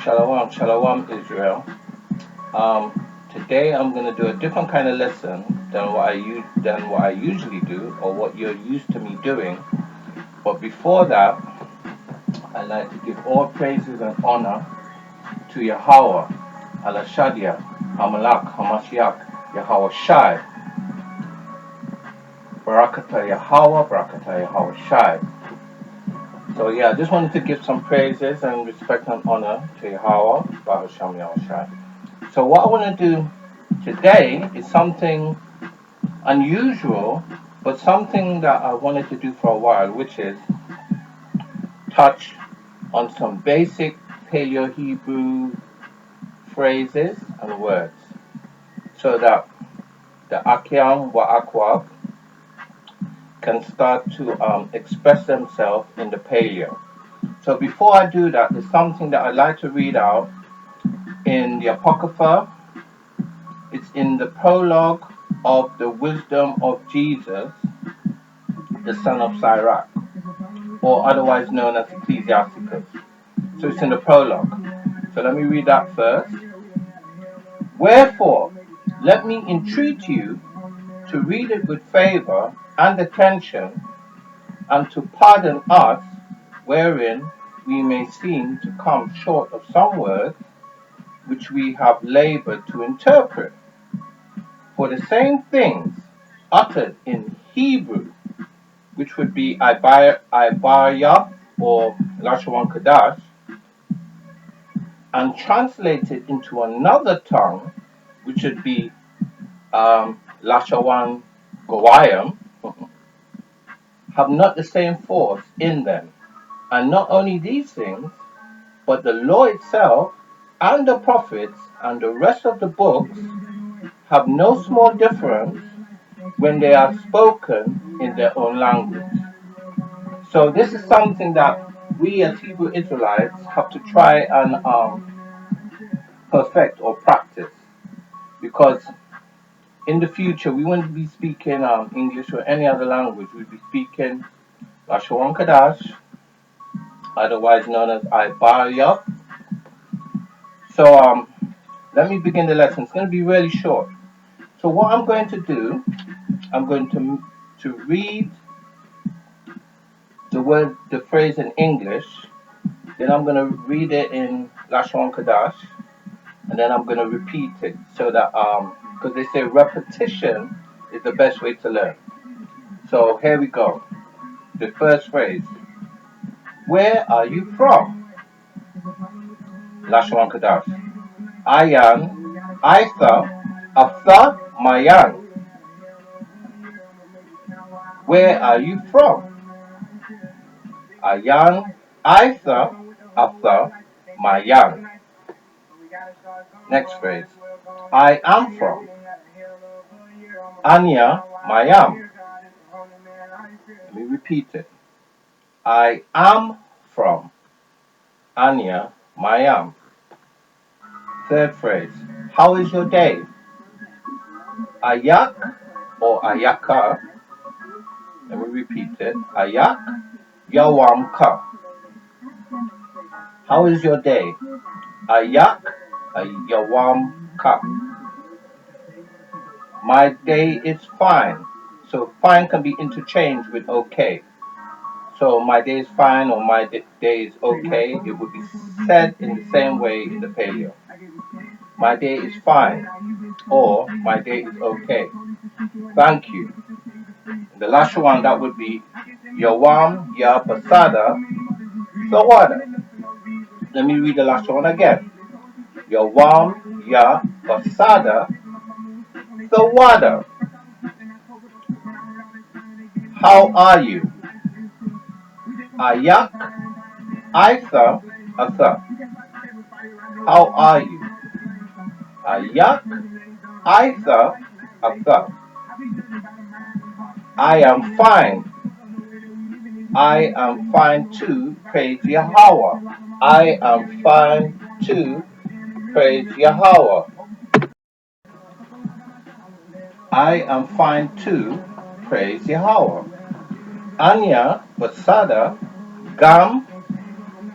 Shalom, Shalom Israel. Today I'm going to do a different kind of lesson than what I usually do, or what you're used to me doing. But before that, I'd like to give all praises and honor to Yahweh, Al-Shadia, Hamalak, Hamashiach, Yahweh Shai, Barakatah Yahweh, Barakatah Yahweh Shai. So yeah, I just wanted to give some praises and respect and honor to Yahweh, Baruch Shem Yahweh Shai. So what I want to do today is something unusual, but something that I wanted to do for a while, which is touch on some basic Paleo-Hebrew phrases and words, so that the Akyam wa Akwab can start to express themselves in the Paleo. So before I do that, there's something that I'd like to read out in the Apocrypha. It's in the prologue of the Wisdom of Jesus, the son of Sirach, or otherwise known as Ecclesiasticus. So it's in the prologue. So let me read that first. Wherefore, let me entreat you to read it with favor and attention, and to pardon us, wherein we may seem to come short of some words which we have labored to interpret. For the same things uttered in Hebrew, which would be Ibarya or LASHAWAN QADASH, and translated into another tongue, which would be LASHAWAN GOAYAM, have not the same force in them. And not only these things, but the law itself and the prophets and the rest of the books have no small difference when they are spoken in their own language. So this is something that we as Hebrew Israelites have to try and perfect or practice, because in the future we won't be speaking English or any other language. We'll be speaking LASHAWAN QADASH, otherwise known as Ibarya. So let me begin the lesson. It's going to be really short. So what I'm going to do, I'm going to read the phrase in English, then I'm going to read it in LASHAWAN QADASH, and then I'm going to repeat it, so that because they say repetition is the best way to learn. So here we go. The first phrase. Where are you from? LASHAWAN QADASH. Ayan, Aitha, Aftha, Mayan. Where are you from? Ayan, Aitha, Aftha, Mayan. Next phrase. I am from. Anya, Mayam. Let me repeat it. I am from. Anya, Mayam. Third phrase. How is your day? Ayak or Ayaka. Let me repeat it. Ayak, Yawamka. How is your day? Ayak, Yawamka. My day is fine. So fine can be interchanged with okay. So my day is fine or my day is okay. It would be said in the same way in the Paleo. My day is fine or my day is okay. Thank you. The last one, that would be Yawam Ya Basada Sawada. Let me read the last one again. Yawam Ya Basada Sawada. How are you? Ayak Aitha Asa. How are you? Ayak Aitha Asa. I am fine. I am fine too, praise Yahweh. I am fine too, praise Yahweh. I am fine too, praise Yahweh. Anya Basada Gam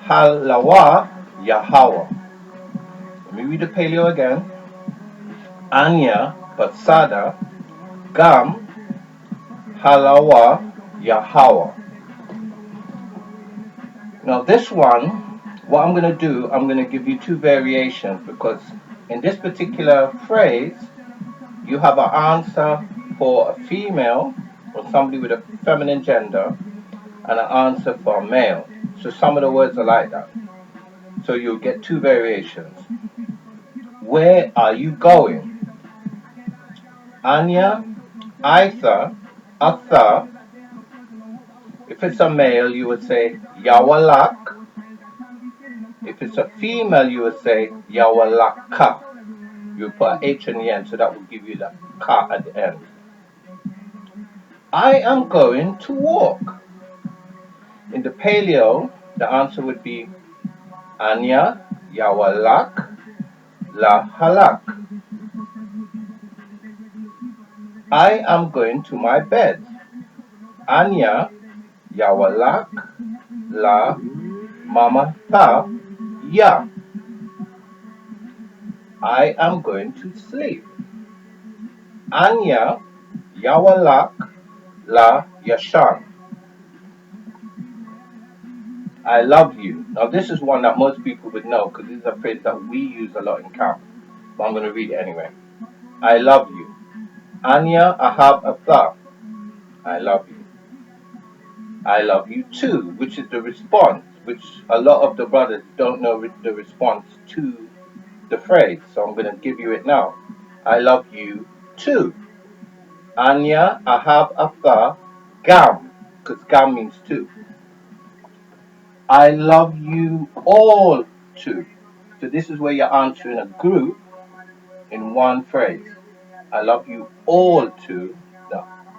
Halawa Yahweh. Let me read the paleo again. Anya Batsada Gam Halawa Yahawa. Now this one, what I'm going to do, I'm going to give you two variations, because in this particular phrase, you have an answer for a female or somebody with a feminine gender and an answer for a male. So some of the words are like that. So you'll get two variations. Where are you going? Anya, Aitha, Atha. If it's a male, you would say Yawalak. If it's a female, you would say Yawalaka. You put an H in the end, so that will give you the ka at the end. I am going to walk. In the paleo, the answer would be Anya Yawalak La Halak. I am going to my bed. Anya Yawalak La Mama Ta Ya. I am going to sleep. Anya Yawalak La Yashan. I love you. Now this is one that most people would know, because this is a phrase that we use a lot in camp. But I'm going to read it anyway. I love you. Anya Ahab Atha. I love you. I love you too, which is the response, which a lot of the brothers don't know the response to the phrase. So I'm going to give you it now. I love you too. Anya Ahab Atha Gam, because Gam means two. I love you all too. So this is where you're answering a group in one phrase. I love you all too.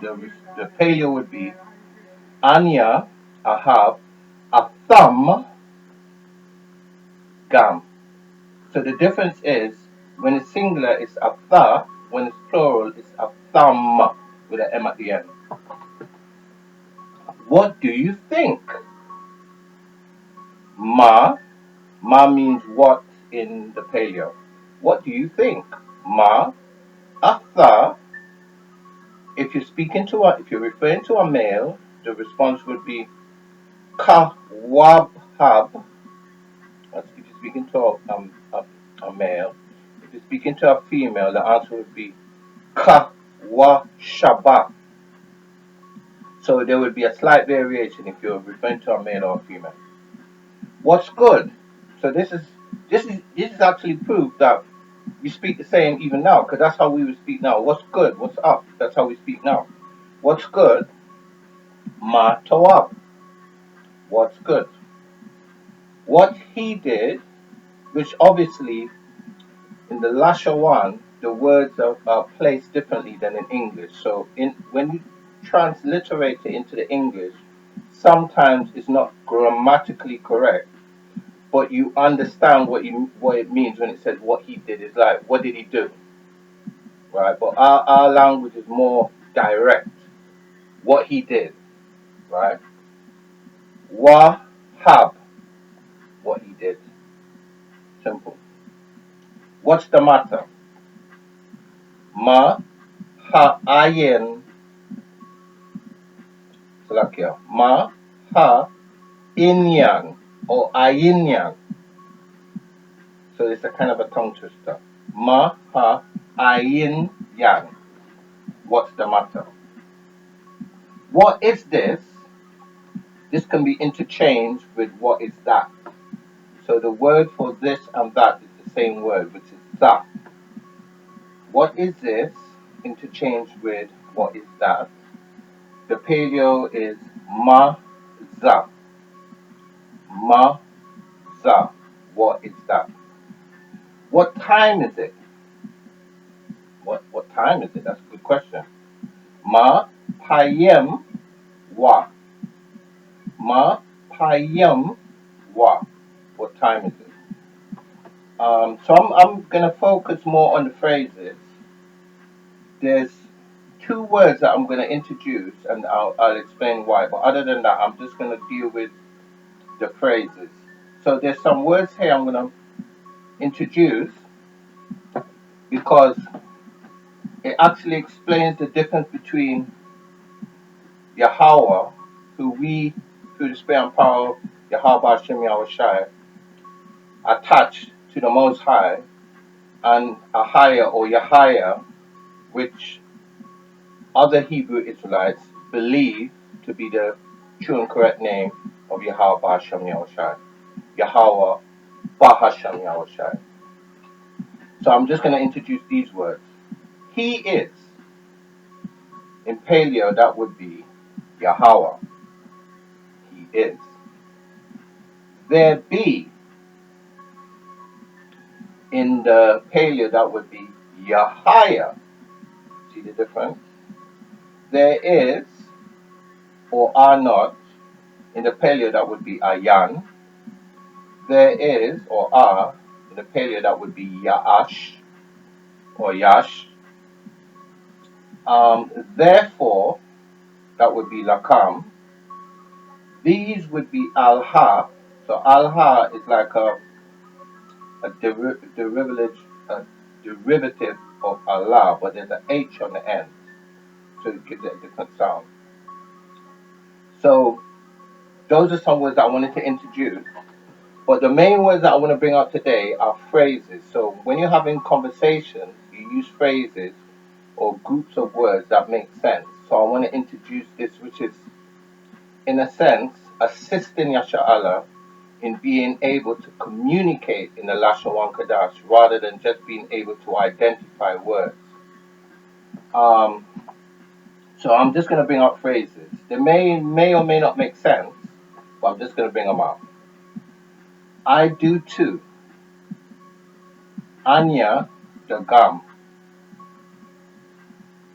The paleo would be Anya Ahab Atham Gam. So the difference is, when it's singular it's Atha, when it's plural it's Atham with an M at the end. What do you think? Ma means what in the paleo. What do you think? Ma. Atha, if you're referring to a male, the response would be ka wabhab. That's if you're speaking to a male. If you're speaking to a female, the answer would be ka wa shaba. So there would be a slight variation if you're referring to a male or a female. What's good? So this is actually proof that we speak the same even now, because that's how we would speak now. What's good? What's up? That's how we speak now. What's good? Ma tawab. What's good? What he did, which obviously in the LASHAWAN, the words are placed differently than in English. So when you transliterate it into the English, sometimes it's not grammatically correct, but you understand what it means when it says what he did. Is like, what did he do? Right? But our language is more direct. What he did, right? Wahab, what he did. Simple. What's the matter? Ma ha ayin Salakia. Ma ha inyan or ayinyan. So it's a kind of a tongue twister. Ma ha ayin yan. What's the matter? What is this? This can be interchanged with what is that. So the word for this and that is the same word, which is that. What is this? Interchanged with what is that. The paleo is ma za. Ma za. What is that? What time is it? What time is it? That's a good question. Ma payem wa. Ma payem wa. What time is it? So I'm gonna focus more on the phrases. There's two words that I'm gonna introduce, and I'll explain why. But other than that, I'm just gonna deal with the phrases. So there's some words here I'm gonna introduce, because it actually explains the difference between Yahweh, who we, through the spirit and power of Yahweh Hashem Yahweh Shai, attached to the Most High, and Ahaya or Yahaya, which other Hebrew Israelites believe to be the true and correct name of Yahweh Hashem Yahweh Shai. Yahweh Bahashem Yahweh Shai. So I'm just going to introduce these words. He is. In Paleo, that would be Yahweh. He is. There be. In the Paleo, that would be Yahaya. See the difference? There is, or are not. In the Paleo, that would be Ayan. There is, or are. In the Paleo, that would be Ya'ash, or Yash. Therefore, that would be Lakam. These would be Al-Ha. So Al-Ha is like a derivative of Allah, but there's an H on the end, so it gives it a different sound. So those are some words that I wanted to introduce, but the main words that I want to bring up today are phrases. So when you're having conversations, you use phrases or groups of words that make sense. So I want to introduce this, which is, in a sense, assisting Yasha'Allah in being able to communicate in the LASHAWAN QADASH rather than just being able to identify words. So I'm just going to bring up phrases. They may or may not make sense, but I'm just going to bring them up. I do too. Anya dagam.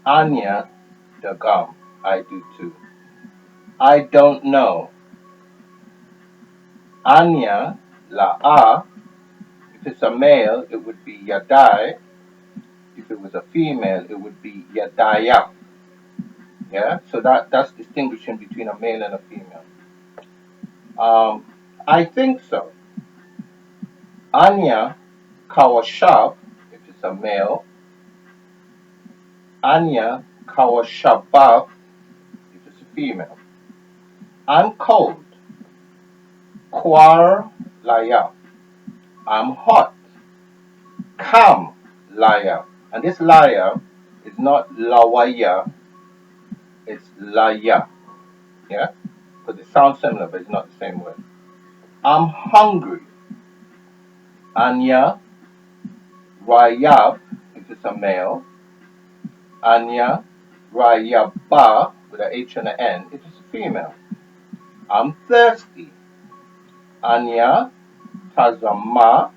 Anya dagam. I do too. I don't know. Anya la'a. If it's a male, it would be yadai. If it was a female, it would be yadaya. Yeah, so that's distinguishing between a male and a female. I think so. Anya kawashab, if it's a male. Anya kawashabab, if it's a female. I'm cold. Kwar laya. I'm hot. Kam laya. And this laya is not lawaya, it's laya. Yeah? Because it sounds similar, but it's not the same word. I'm hungry. Anya rayab, if it's a male. Anya rayaba, with an H and an N, if it's a female. I'm thirsty. Anya tazama,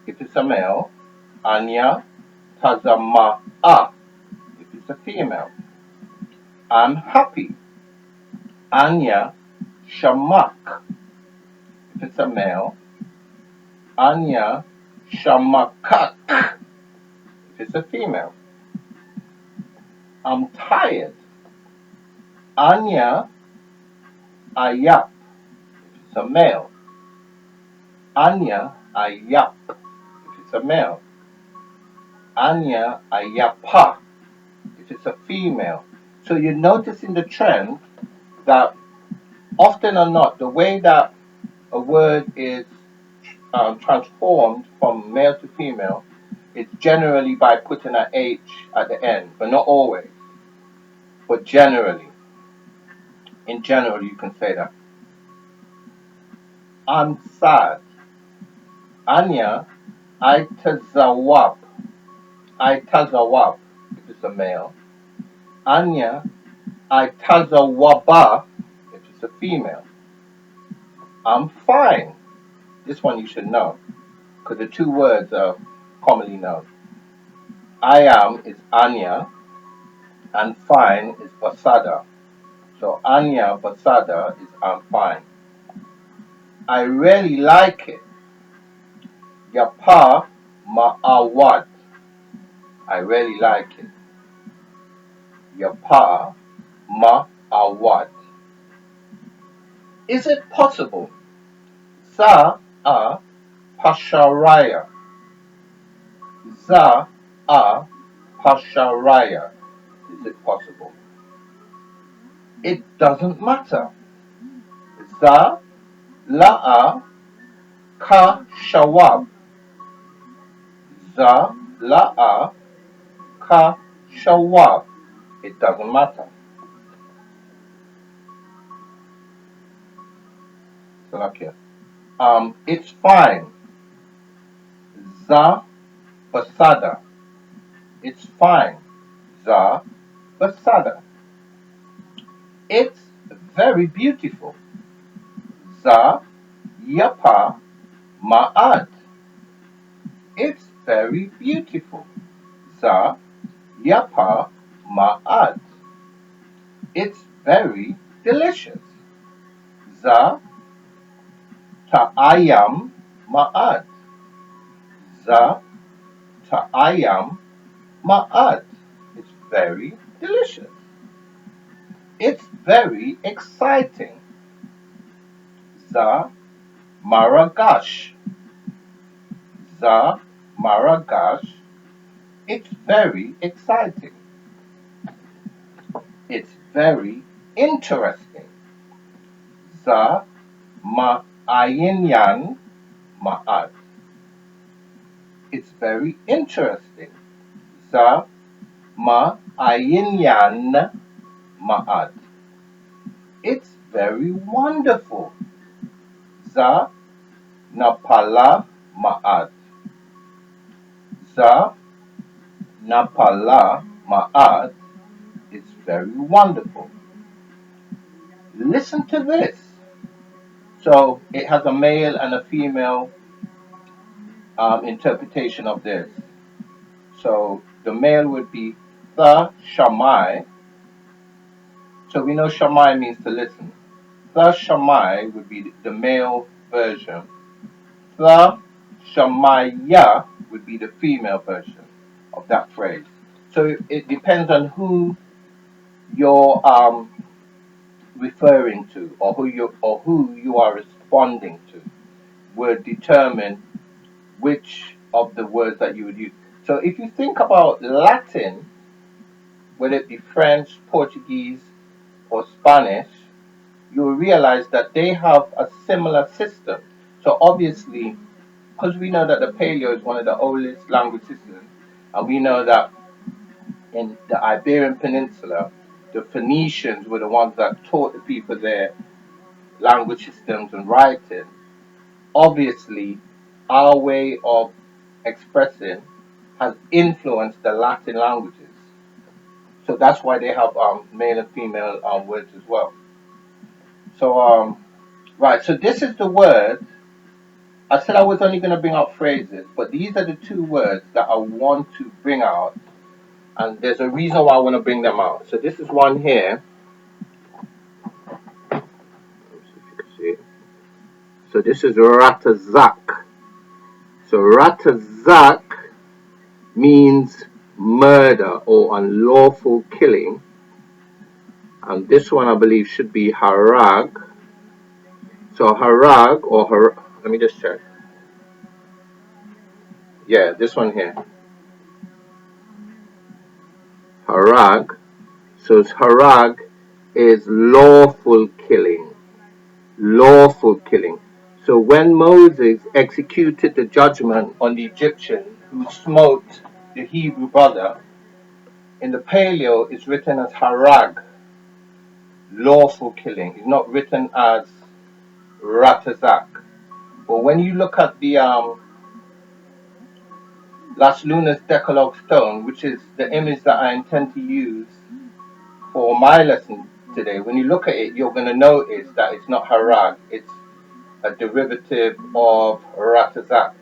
if it's a male. Anya tazama'a, if it's a female. I'm happy. Anya shamak, if it's a male. Anya shamakak, if it's a female. I'm tired. Anya ayap, if it's a male. Anya ayap, if it's a male. Anya ayapa, if it's a female. So you're noticing the trend that often or not, the way that a word is transformed from male to female is generally by putting an H at the end, but not always. But generally, in general, you can say that. I'm sad. Anya, I tazawab. I tazawab, if it's a male. Anya, I tazawaba, if it's a female. I'm fine. This one you should know, because the two words are commonly known. I am is Anya, and fine is basada. So Anya basada is I'm fine. I really like it. Yapa ma'awad. I really like it. Yapa ma'awad. Is it possible? Sa a pasharaya. Za a pasharaya. Is it possible? It doesn't matter. Za la'a ka shawab. Za la'a ka shawab. It doesn't matter. Salakia. It's fine. Za basada. It's fine. Za basada. It's very beautiful. Za yapa ma'ad. It's very beautiful. Za yapa ma'ad. It's very delicious. Za ta'ayam ma'ad. Za ta'ayam ma'ad. It's very delicious. It's very exciting. Za maragash. Za maragash. It's very exciting. It's very interesting. Za ma'ayinyan ma'ad. It's very interesting. Za ma'ayinyan ma'ad. It's very wonderful. Za napala ma'ad. Za napala ma'ad. It's very wonderful. Listen to this. So it has a male and a female interpretation of this. So the male would be the shamai. So we know shamai means to listen. The shamai would be the male version. The shamaya would be the female version of that phrase. So it depends on who you're referring to, or who you are responding to, will determine which of the words that you would use. So if you think about Latin, whether it be French, Portuguese, or Spanish, you will realize that they have a similar system. So obviously, because we know that the Paleo is one of the oldest language systems, and we know that in the Iberian Peninsula, the Phoenicians were the ones that taught the people their language systems and writing. Obviously, our way of expressing has influenced the Latin languages. So that's why they have male and female words as well. So right, so this is the word. I said I was only going to bring out phrases, but these are the two words that I want to bring out, and there's a reason why I want to bring them out. So this is one here. Let's see if you can see it. So this is ratazak. So ratazak means murder or unlawful killing, and this one I believe should be harag. So harag or let me just check. Yeah, this one here. Harag. So harag is lawful killing. Lawful killing. So when Moses executed the judgment on the Egyptian who smote the Hebrew brother, in the Paleo it's written as harag, lawful killing. It's not written as ratazak. But when you look at the Las Lunas Decalogue stone, which is the image that I intend to use for my lesson today, when you look at it, you're going to notice that it's not harag, it's a derivative of ratazak,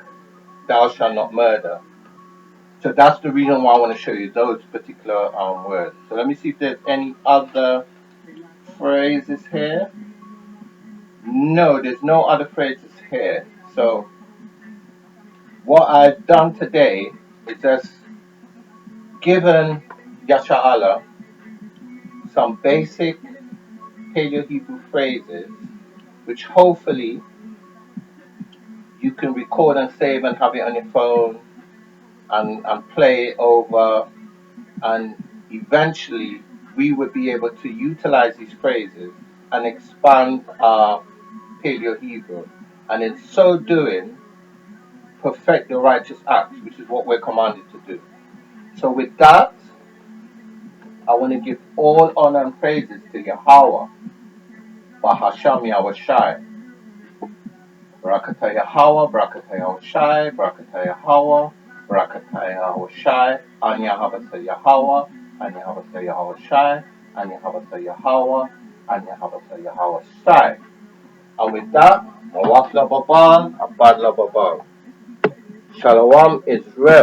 thou shalt not murder. So that's the reason why I want to show you those particular words. So let me see if there's any other phrases here. No, there's no other phrases here. So what I've done today is just given Yasha'Allah some basic Paleo Hebrew phrases, which hopefully you can record and save and have it on your phone, and play over, and eventually we would be able to utilize these phrases and expand our Paleo Hebrew, and in so doing, perfect the righteous acts, which is what we're commanded to do. So, with that, I want to give all honor and praises to Yahweh, Bahasham Yahushai. Barakatah Yahweh, Barakatah Yahushai, Barakatah Yahweh, Barakatah Yahushai, Anya Habasa Yahweh, Anya Habasa Yahushai, Anya Habasa Yahweh, Anya Habasa Yahushai. And with that, Mawaf la Babal, Abad la Babal. Shalom Israel.